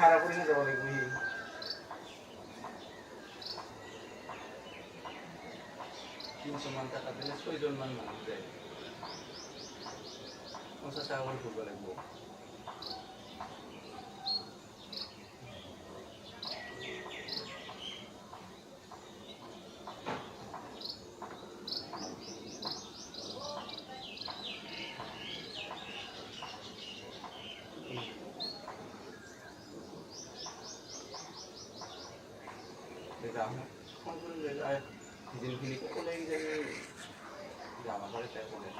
ভাড়া করে নিয়ে যাবো দেখবি 300 মান টাকা দিলে 6 জন মানুষ যায় 50 টাকা করে ঘুরবে লাগবো देखा हम कौन कौन जगह जिनकी को लेके जाए जामा करे तय बोले